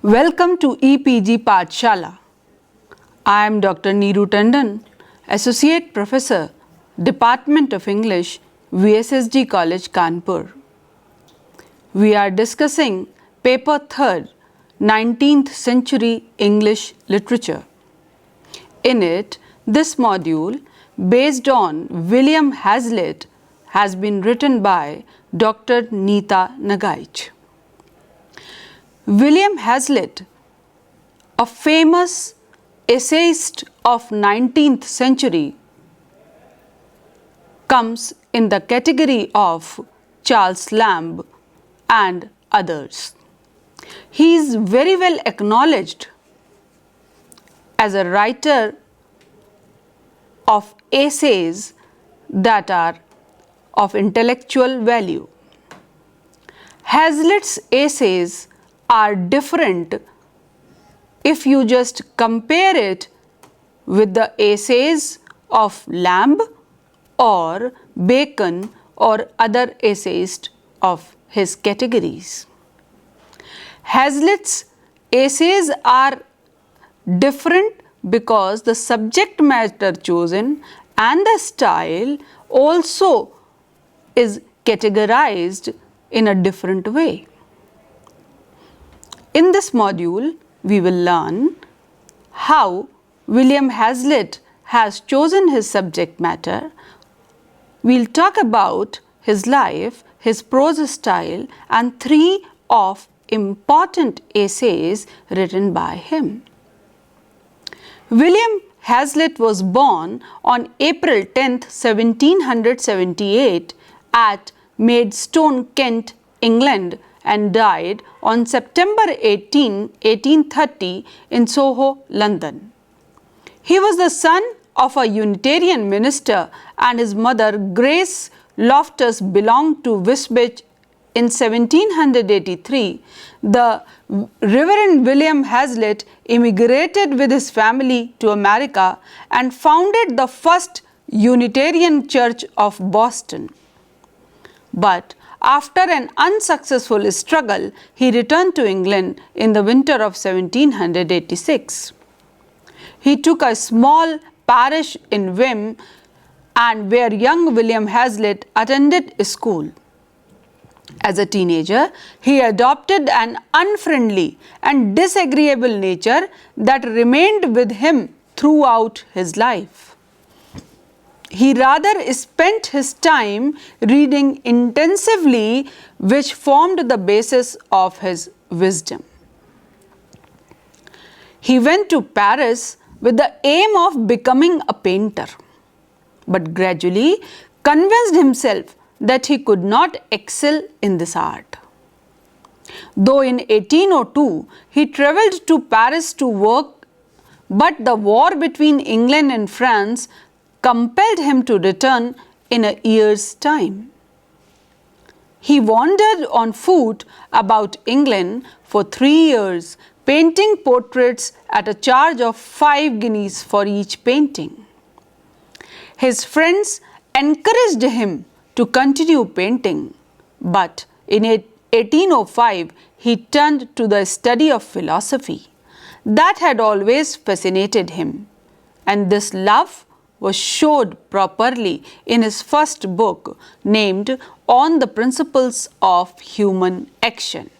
Welcome to EPG Pathshala. I am Dr. Neeru Tandon, Associate Professor, Department of English, VSSD College, Kanpur. We are discussing Paper 3rd, 19th Century English Literature. In it, this module, based on William Hazlitt, has been written by Dr. Neeta Nagaich. William Hazlitt, a famous essayist of 19th century, comes in the category of Charles Lamb and others. He is very well acknowledged as a writer of essays that are of intellectual value. Hazlitt's essays are different if you just compare it with the essays of Lamb or Bacon or other essayists of his categories. Hazlitt's essays are different because the subject matter chosen and the style also is categorized in a different way. In this module, we will learn how William Hazlitt has chosen his subject matter. We'll talk about his life, his prose style, and 3 of important essays written by him. William Hazlitt was born on April 10, 1778 at Maidstone, Kent, England, and died on September 18, 1830 in Soho, London. He was the son of a Unitarian minister, and his mother, Grace Loftus, belonged to Wisbech. In 1783, the Reverend William Hazlitt immigrated with his family to America and founded the first Unitarian Church of Boston. But after an unsuccessful struggle, he returned to England in the winter of 1786. He took a small parish in Wim, and where young William Hazlitt attended school. As a teenager, he adopted an unfriendly and disagreeable nature that remained with him throughout his life. He rather spent his time reading intensively, which formed the basis of his wisdom. He went to Paris with the aim of becoming a painter, but gradually convinced himself that he could not excel in this art. Though in 1802 he travelled to Paris to work, but the war between England and France compelled him to return in a year's time. He wandered on foot about England for 3 years, painting portraits at a charge of 5 guineas for each painting. His friends encouraged him to continue painting, but in 1805 he turned to the study of philosophy that had always fascinated him, and this love was showed properly in his first book named On the Principles of Human Action.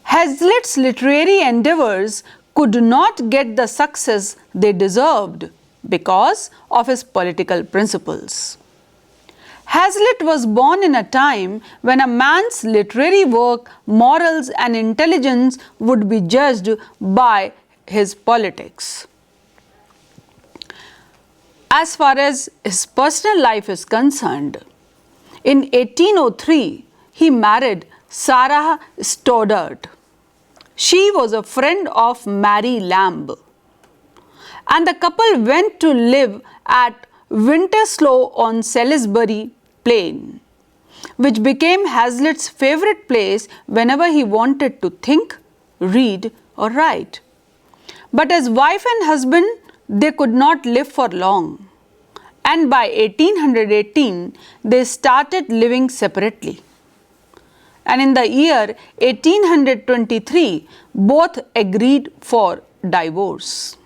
Hazlitt's literary endeavors could not get the success they deserved because of his political principles. Hazlitt was born in a time when a man's literary work, morals, and intelligence would be judged by his politics. As far as his personal life is concerned, in 1803 he married Sarah Stoddart. She was a friend of Mary Lamb, and the couple went to live at Winterslow on Salisbury Plain, which became Hazlitt's favorite place whenever he wanted to think, read, or write. But as wife and husband, they could not live for long, and by 1818 they started living separately. and in the year 1823, both agreed for divorce.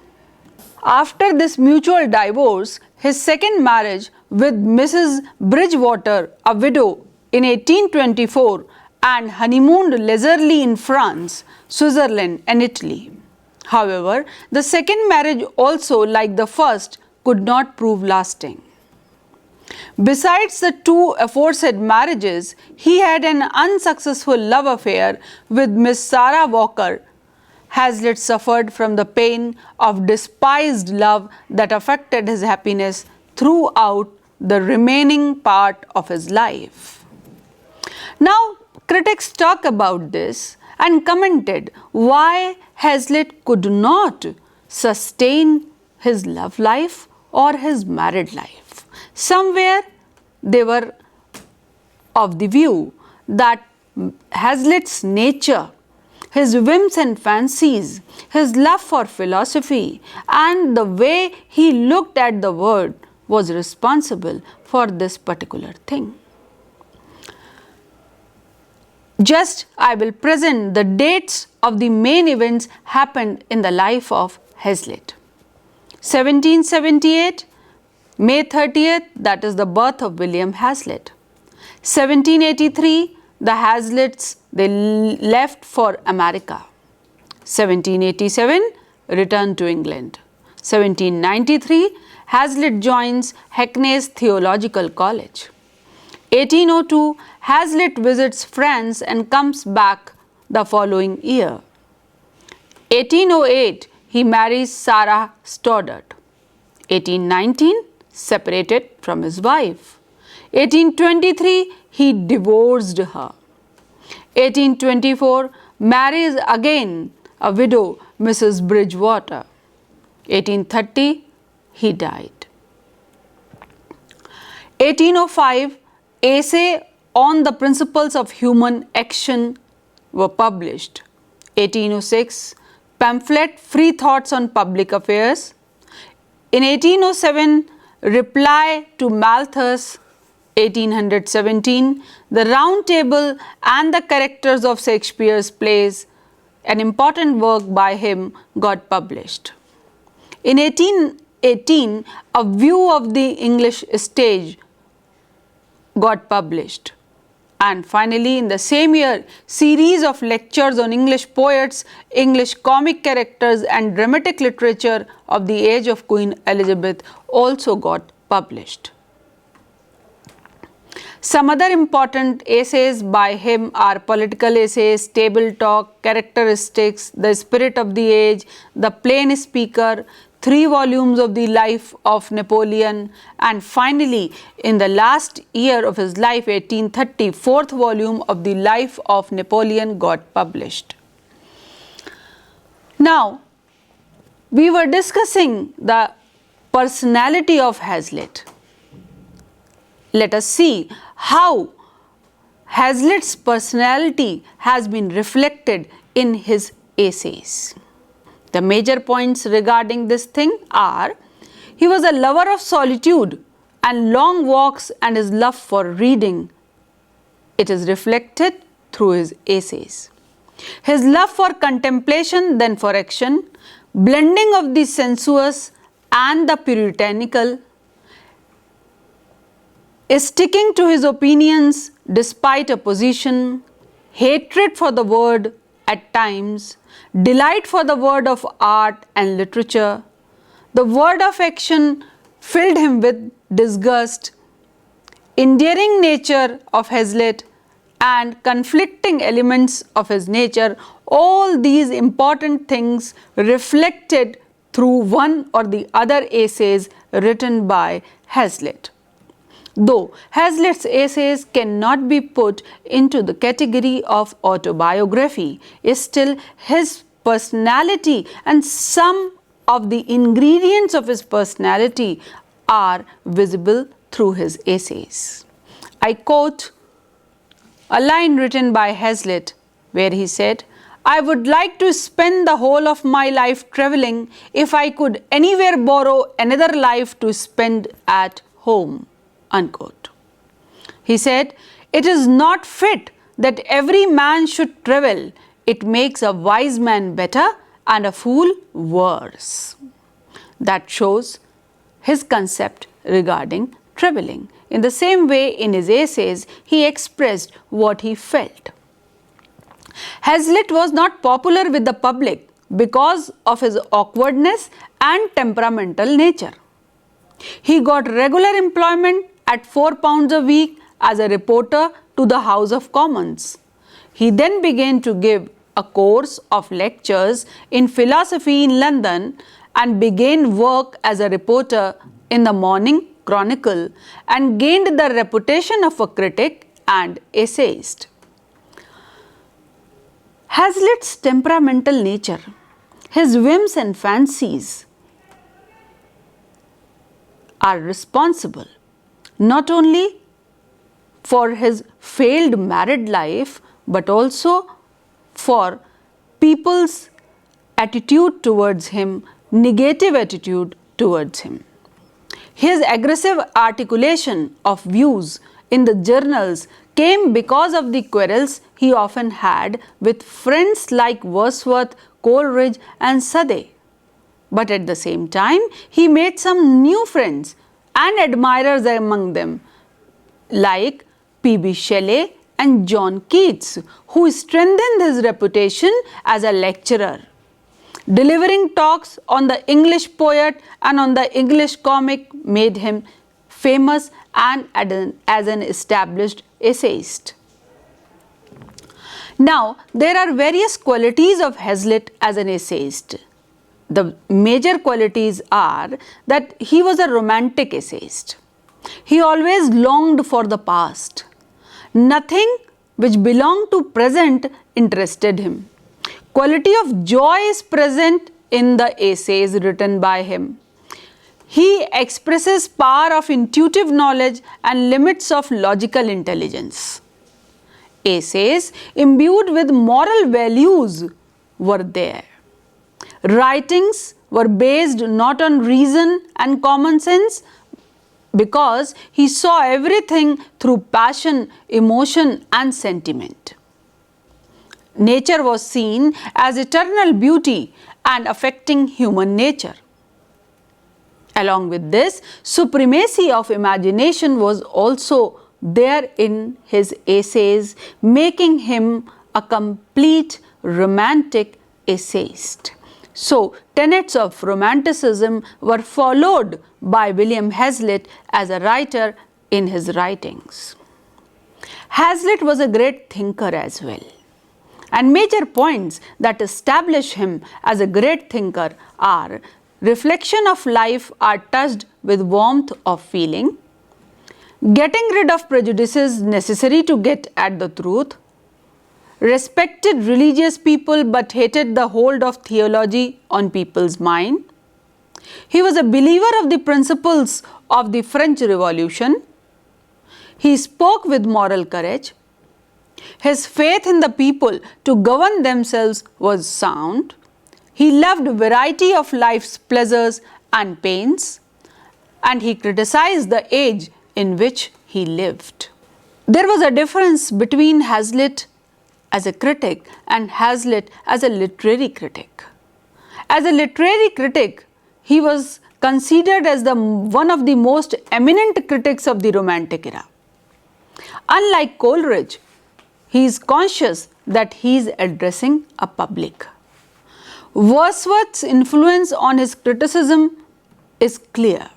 After this mutual divorce, his second marriage with Mrs. Bridgewater, a widow, in 1824, and honeymooned leisurely in France, Switzerland, and Italy. However, the second marriage also, like the first, could not prove lasting. Besides the two aforesaid marriages, he had an unsuccessful love affair with Miss Sarah Walker. Hazlitt suffered from the pain of despised love that affected his happiness throughout the remaining part of his life. Now, critics talk about this and commented why Hazlitt could not sustain his love life or his married life. Somewhere they were of the view that Hazlitt's nature, his whims and fancies, his love for philosophy, and the way he looked at the world was responsible for this particular thing. Just I will present the dates of the main events happened in the life of Hazlitt. 1778, May 30th, that is the birth of William Hazlitt. 1783, the Hazlitts, they left for America. 1787, returned to England. 1793, Hazlitt joins Hackney's Theological College. 1802, Hazlitt visits France and comes back the following year. 1808, he marries Sarah Stoddart. 1819, separated from his wife. 1823, he divorced her. 1824, marries again a widow, Mrs. Bridgewater. 1830, he died. 1805, essay on the principles of human action were published. 1806, pamphlet Free Thoughts on Public Affairs. In 1807, reply to Malthus. 1817, the Round Table and the characters of Shakespeare's plays, an important work by him, got published. In 1818, a view of the English stage got published. And finally, in the same year, series of lectures on English poets, English comic characters, and dramatic literature of the age of Queen Elizabeth also got published. Some other important essays by him are political essays, table talk, characteristics, the spirit of the age, the plain speaker, 3 volumes of the life of Napoleon, and finally, in the last year of his life, 1830, 4th volume of the life of Napoleon got published. Now, we were discussing the personality of Hazlitt. Let us see how Hazlitt's personality has been reflected in his essays. The major points regarding this thing are, he was a lover of solitude and long walks and his love for reading. It is reflected through his essays. His love for contemplation then for action, blending of the sensuous and the puritanical, sticking to his opinions despite opposition, hatred for the word at times, delight for the word of art and literature. The word of action filled him with disgust, endearing nature of Hazlitt and conflicting elements of his nature, all these important things reflected through one or the other essays written by Hazlitt. Though Hazlitt's essays cannot be put into the category of autobiography, still his personality and some of the ingredients of his personality are visible through his essays. I quote a line written by Hazlitt where he said, "I would like to spend the whole of my life traveling if I could anywhere borrow another life to spend at home." Unquote. He said, "It is not fit that every man should travel. It makes a wise man better and a fool worse. That shows his concept regarding traveling. In the same way, in his essays, he expressed what he felt. Hazlitt was not popular with the public because of his awkwardness and temperamental nature. He got regular employment at £4 a week as a reporter to the House of Commons. He then began to give a course of lectures in philosophy in London and began work as a reporter in the Morning Chronicle and gained the reputation of a critic and essayist. Hazlitt's temperamental nature, his whims and fancies are responsible not only for his failed married life but also for people's attitude towards him, negative attitude towards him. His aggressive articulation of views in the journals came because of the quarrels he often had with friends like Wordsworth, Coleridge and Southey. But at the same time, he made some new friends and admirers among them, like P.B. Shelley and John Keats, who strengthened his reputation as a lecturer. Delivering talks on the English poet and on the English comic made him famous and as an established essayist. Now, there are various qualities of Hazlitt as an essayist. The major qualities are that he was a romantic essayist. He always longed for the past. Nothing which belonged to present interested him. Quality of joy is present in the essays written by him. He expresses power of intuitive knowledge and limits of logical intelligence. Essays imbued with moral values were there. Writings were based not on reason and common sense because he saw everything through passion, emotion and sentiment. Nature was seen as eternal beauty and affecting human nature. Along with this, supremacy of imagination was also there in his essays, making him a complete romantic essayist. So, tenets of romanticism were followed by William Hazlitt as a writer in his writings. Hazlitt was a great thinker as well. And major points that establish him as a great thinker are: reflection of life are touched with warmth of feeling, getting rid of prejudices necessary to get at the truth, respected religious people but hated the hold of theology on people's mind. He was a believer of the principles of the French Revolution. He spoke with moral courage. His faith in the people to govern themselves was sound. He loved variety of life's pleasures and pains, and he criticized the age in which he lived. There was a difference between Hazlitt as a critic and Hazlitt as a literary critic. As a literary critic, he was considered as one of the most eminent critics of the Romantic era. Unlike Coleridge, he is conscious that he is addressing a public. Wordsworth's influence on his criticism is clear.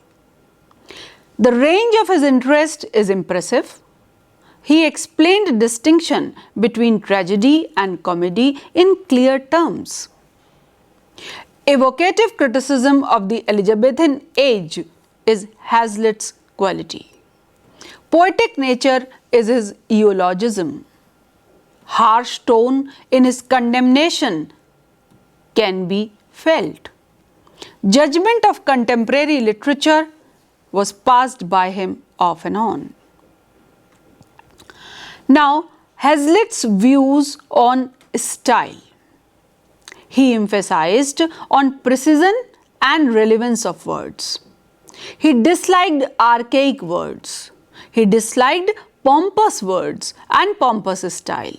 The range of his interest is impressive. He explained distinction between tragedy and comedy in clear terms. Evocative criticism of the Elizabethan age is Hazlitt's quality. Poetic nature is his eulogism. Harsh tone in his condemnation can be felt. Judgment of contemporary literature was passed by him off and on. Now, Hazlitt's views on style. He emphasized on precision and relevance of words. He disliked archaic words. He disliked pompous words and pompous style.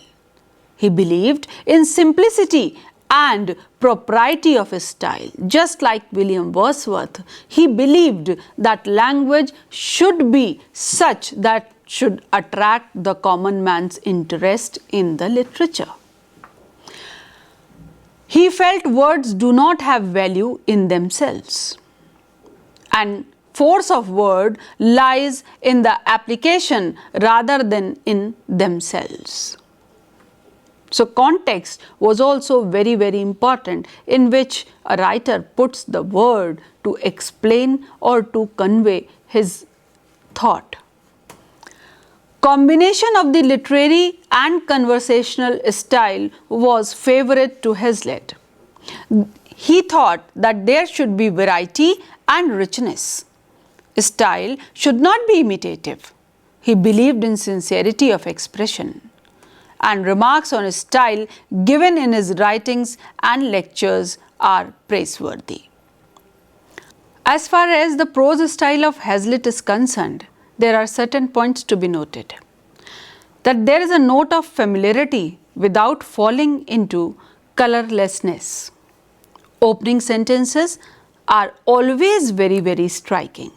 He believed in simplicity and propriety of his style. Just like William Wordsworth, he believed that language should be such that should attract the common man's interest in the literature. He felt words do not have value in themselves, and force of word lies in the application rather than in themselves. So context was also very, very important, in which a writer puts the word to explain or to convey his thought. Combination of the literary and conversational style was favorite to Hazlitt. He thought that there should be variety and richness. Style should not be imitative. He believed in sincerity of expression, and remarks on his style given in his writings and lectures are praiseworthy. As far as the prose style of Hazlitt is concerned, there are certain points to be noted. That there is a note of familiarity without falling into colorlessness. Opening sentences are always very, very striking.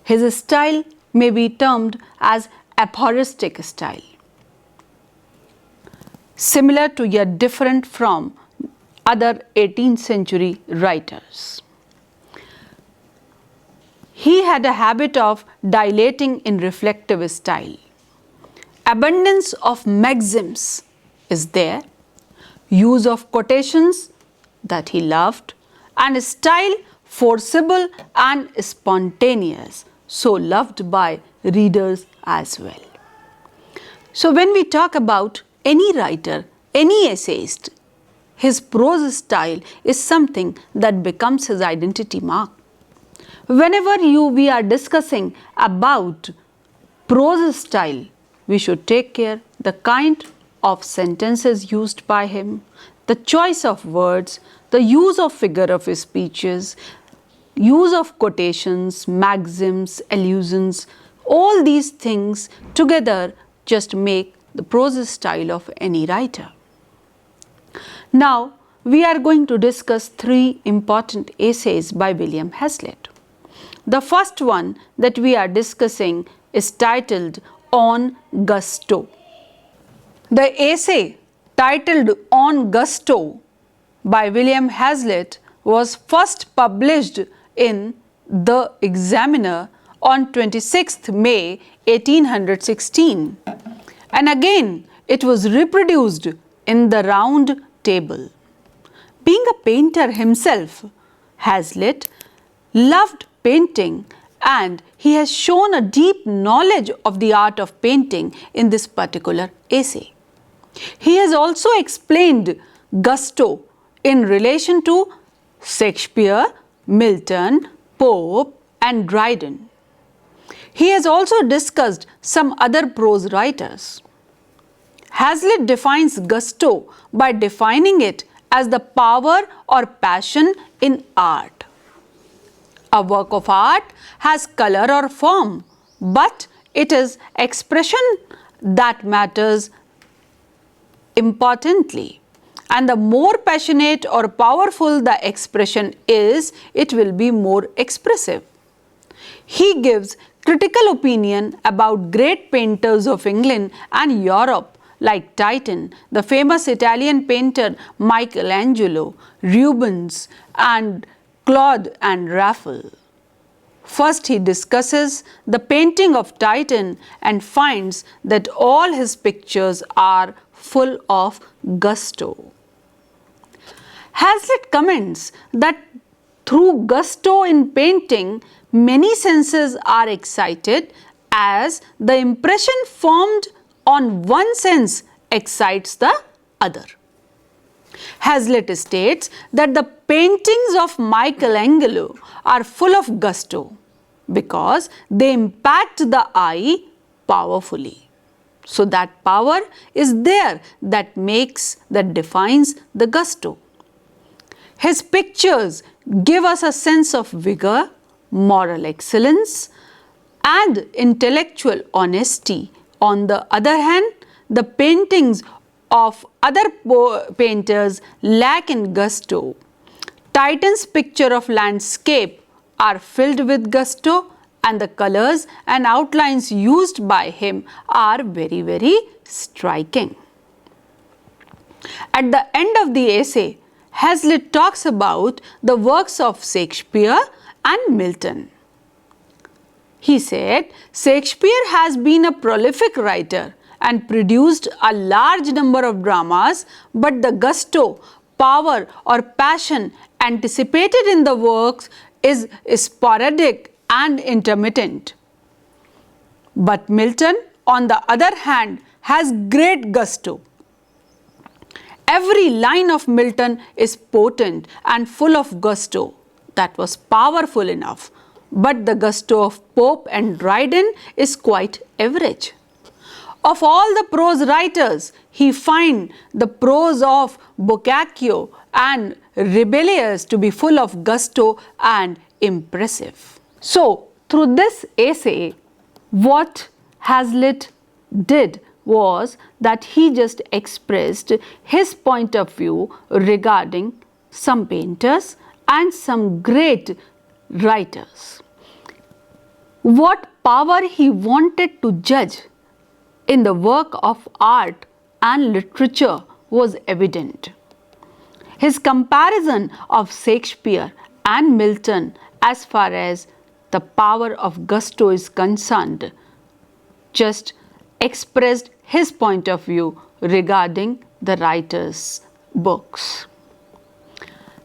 His style may be termed as aphoristic style, similar to yet different from other 18th century writers. He had a habit of dilating in reflective style. Abundance of maxims is there, use of quotations that he loved, and style forcible and spontaneous, so loved by readers as well. So when we talk about any writer, any essayist, his prose style is something that becomes his identity mark. Whenever we are discussing about prose style, we should take care the kind of sentences used by him, the choice of words, the use of figure of his speeches, use of quotations, maxims, allusions. All these things together just make the prose style of any writer. Now, we are going to discuss 3 important essays by William Hazlitt. The first one that we are discussing is titled On Gusto. The essay titled On Gusto by William Hazlitt was first published in The Examiner on 26th May 1816, and again it was reproduced in the Round Table. Being a painter himself, Hazlitt loved painting, and he has shown a deep knowledge of the art of painting in this particular essay. He has also explained gusto in relation to Shakespeare, Milton, Pope, and Dryden. He has also discussed some other prose writers. Hazlitt defines gusto by defining it as the power or passion in art. A work of art has color or form, but it is expression that matters importantly. And the more passionate or powerful the expression is, it will be more expressive. He gives critical opinion about great painters of England and Europe like Titan, the famous Italian painter Michelangelo, Rubens, and Claude and Raphael. First, he discusses the painting of Titan and finds that all his pictures are full of gusto. Hazlitt comments that through gusto in painting, many senses are excited, as the impression formed on one sense excites the other. Hazlitt states that the paintings of Michelangelo are full of gusto because they impact the eye powerfully. So that power is there that defines the gusto. His pictures give us a sense of vigor, moral excellence, and intellectual honesty. On the other hand, the paintings of other painters lack in gusto. Titan's picture of landscape are filled with gusto, and the colors and outlines used by him are very, very striking. At the end of the essay, Hazlitt talks about the works of Shakespeare and Milton. He said, Shakespeare has been a prolific writer and produced a large number of dramas, but the gusto, power or passion anticipated in the works is sporadic and intermittent. But Milton, on the other hand, has great gusto. Every line of Milton is potent and full of gusto. That was powerful enough. But the gusto of Pope and Dryden is quite average. Of all the prose writers, he finds the prose of Boccaccio and Rabelais to be full of gusto and impressive. So, through this essay, what Hazlitt did was that he just expressed his point of view regarding some painters and some great writers. What power he wanted to judge in the work of art and literature was evident. His comparison of Shakespeare and Milton as far as the power of gusto is concerned just expressed his point of view regarding the writer's books.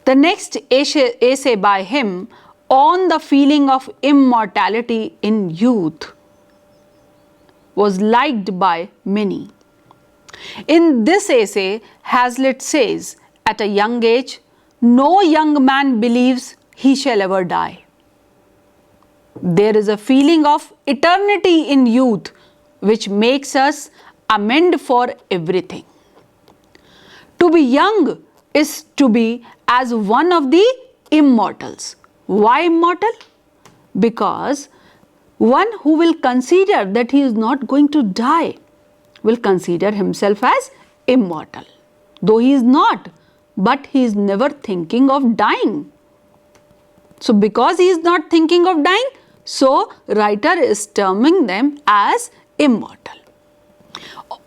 The next essay by him on the feeling of immortality in youth was liked by many. In this essay, Hazlitt says, at a young age, no young man believes he shall ever die. There is a feeling of eternity in youth which makes us amend for everything. To be young is to be as one of the immortals. Why immortal? Because one who will consider that he is not going to die will consider himself as immortal. Though he is not, but he is never thinking of dying. So because he is not thinking of dying, so writer is terming them as immortal.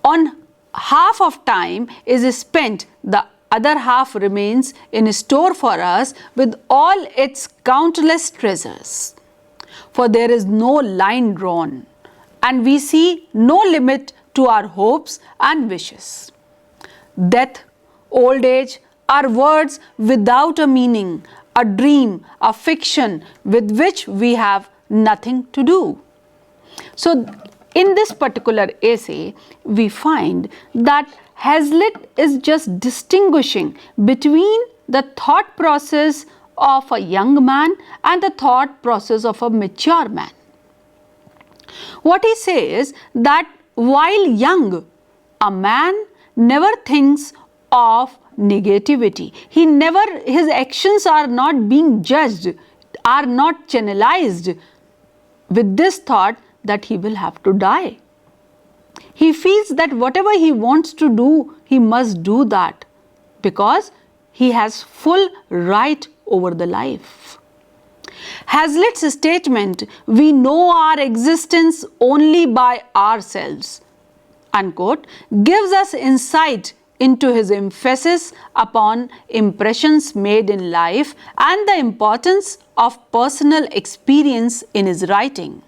On half of time is spent, the other half remains in store for us with all its countless treasures. For there is no line drawn, and we see no limit to our hopes and wishes. Death, old age are words without a meaning, a dream, a fiction with which we have nothing to do. So, in this particular essay, we find that Hazlitt is just distinguishing between the thought process of a young man and the thought process of a mature man. What he says that while young, a man never thinks of negativity. His actions are not being judged, are not channelized with this thought that he will have to die. He feels that whatever he wants to do, he must do that because he has full right over the life. Hazlitt's statement, we know our existence only by ourselves, unquote, gives us insight into his emphasis upon impressions made in life and the importance of personal experience in his writing.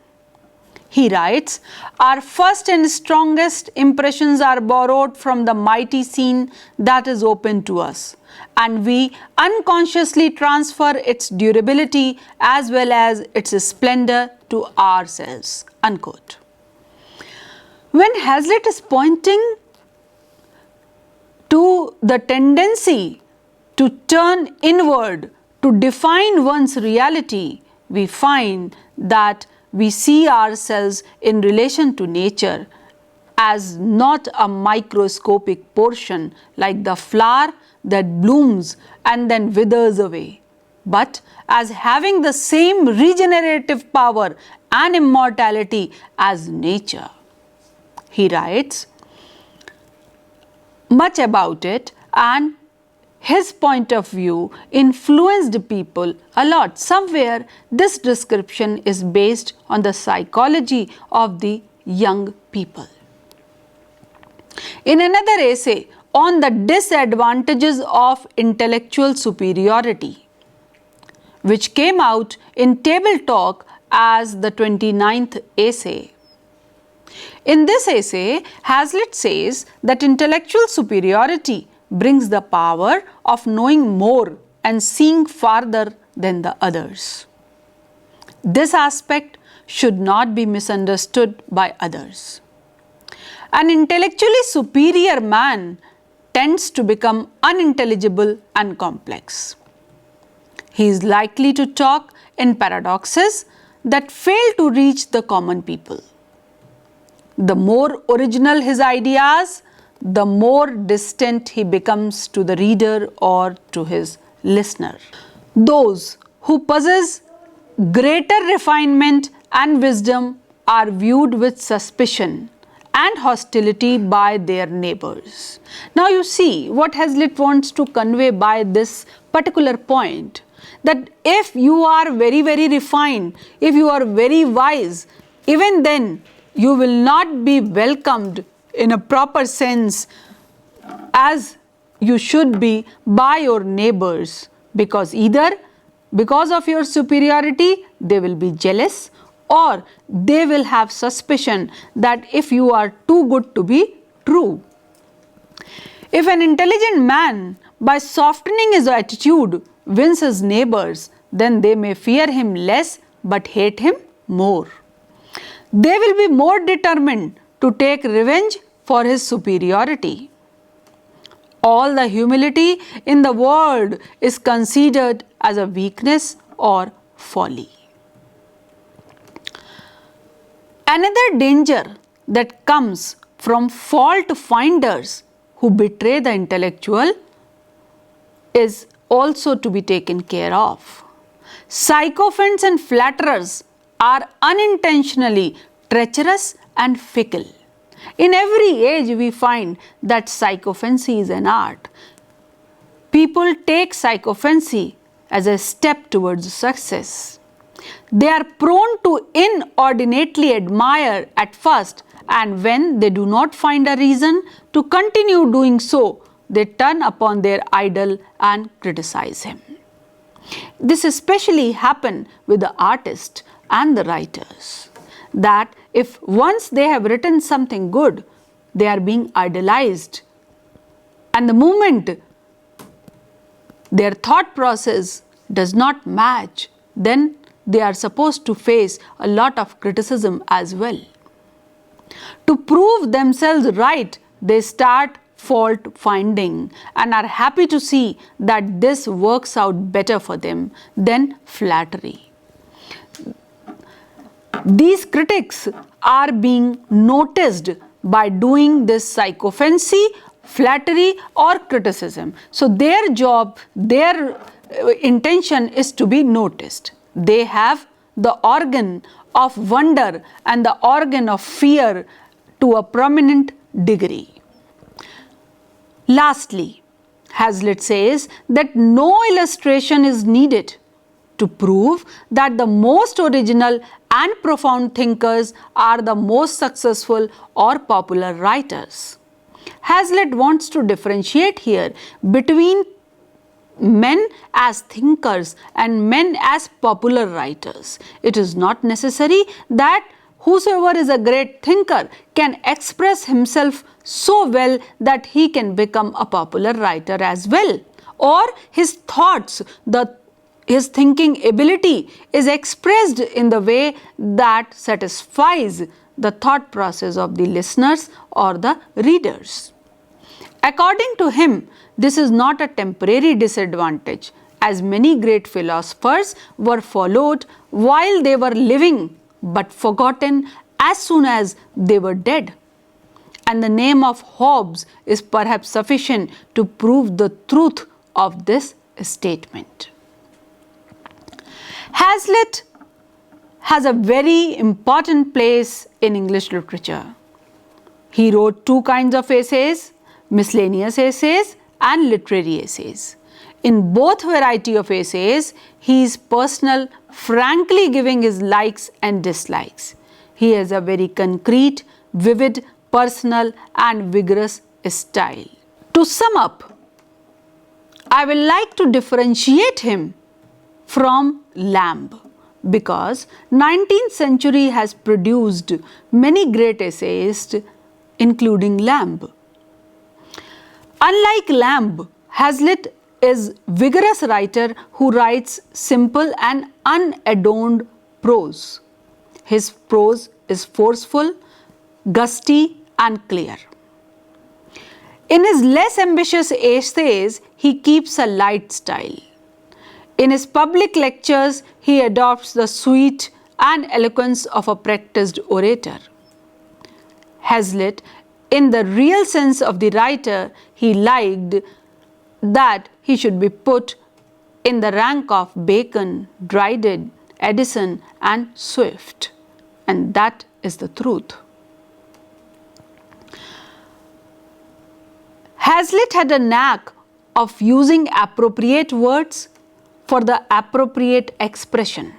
He writes, our first and strongest impressions are borrowed from the mighty scene that is open to us, and we unconsciously transfer its durability as well as its splendor to ourselves, unquote. When Hazlitt is pointing to the tendency to turn inward, to define one's reality, we find that we see ourselves in relation to nature as not a microscopic portion like the flower that blooms and then withers away, but as having the same regenerative power and immortality as nature. He writes much about it, and his point of view influenced people a lot. Somewhere this description is based on the psychology of the young people. In another essay on the disadvantages of intellectual superiority, which came out in Table Talk as the 29th essay, in this essay, Hazlitt says that intellectual superiority brings the power of knowing more and seeing farther than the others. This aspect should not be misunderstood by others. An intellectually superior man tends to become unintelligible and complex. He is likely to talk in paradoxes that fail to reach the common people. The more original his ideas, the more distant he becomes to the reader or to his listener. Those who possess greater refinement and wisdom are viewed with suspicion and hostility by their neighbors. Now you see what Hazlitt wants to convey by this particular point, that if you are very, very refined, if you are very wise, even then you will not be welcomed in a proper sense as you should be by your neighbors, because either because of your superiority they will be jealous, or they will have suspicion that if you are too good to be true. If an intelligent man, by softening his attitude, wins his neighbors, then they may fear him less but hate him more. They will be more determined to take revenge for his superiority. All the humility in the world is considered as a weakness or folly. Another danger that comes from fault finders who betray the intellectual is also to be taken care of. Sycophants and flatterers are unintentionally treacherous and fickle. In every age we find that sycophancy is an art. People take sycophancy as a step towards success. They are prone to inordinately admire at first, and when they do not find a reason to continue doing so, they turn upon their idol and criticize him. This especially happens with the artists and the writers, that if once they have written something good, they are being idolized, and the moment their thought process does not match, then they are supposed to face a lot of criticism as well. To prove themselves right, they start fault finding and are happy to see that this works out better for them than flattery. These critics are being noticed by doing this sycophancy, flattery or criticism. So their job, their intention is to be noticed. They have the organ of wonder and the organ of fear to a prominent degree. Lastly, Hazlitt says that no illustration is needed to prove that the most original and profound thinkers are the most successful or popular writers. Hazlitt wants to differentiate here between men as thinkers and men as popular writers. It is not necessary that whosoever is a great thinker can express himself so well that he can become a popular writer as well, or his thoughts, his thinking ability is expressed in the way that satisfies the thought process of the listeners or the readers. According to him, this is not a temporary disadvantage, as many great philosophers were followed while they were living but forgotten as soon as they were dead. And the name of Hobbes is perhaps sufficient to prove the truth of this statement. Hazlitt has a very important place in English literature. He wrote two kinds of essays, miscellaneous essays and literary essays. In both variety of essays, he is personal, frankly giving his likes and dislikes. He has a very concrete, vivid, personal and vigorous style. To sum up, I will like to differentiate him from Lamb because 19th century has produced many great essayists including Lamb. Unlike Lamb, Hazlitt is vigorous writer who writes simple and unadorned prose. His prose is forceful, gusty and clear. In his less ambitious essays, he keeps a light style. In his public lectures, he adopts the sweet and eloquence of a practiced orator. Hazlitt, in the real sense of the writer, he liked that he should be put in the rank of Bacon, Dryden, Addison and Swift. And that is the truth. Hazlitt had a knack of using appropriate words for the appropriate expression.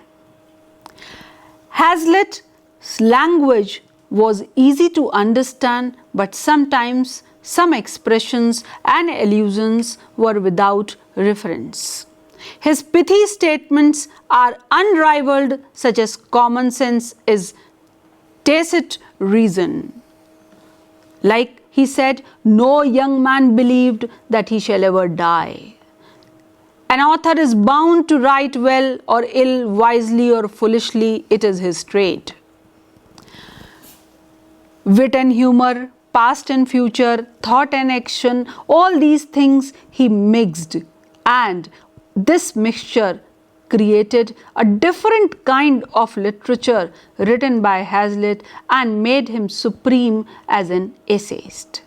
Hazlitt's language was easy to understand, but sometimes some expressions and allusions were without reference. His pithy statements are unrivaled, such as common sense is tacit reason. Like he said, no young man believed that he shall ever die. An author is bound to write well or ill, wisely or foolishly, it is his trait. Wit and humor, past and future, thought and action, all these things he mixed, and this mixture created a different kind of literature written by Hazlitt and made him supreme as an essayist.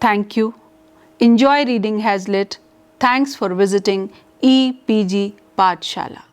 Thank you. Enjoy reading Hazlitt. Thanks for visiting EPG Pathshala.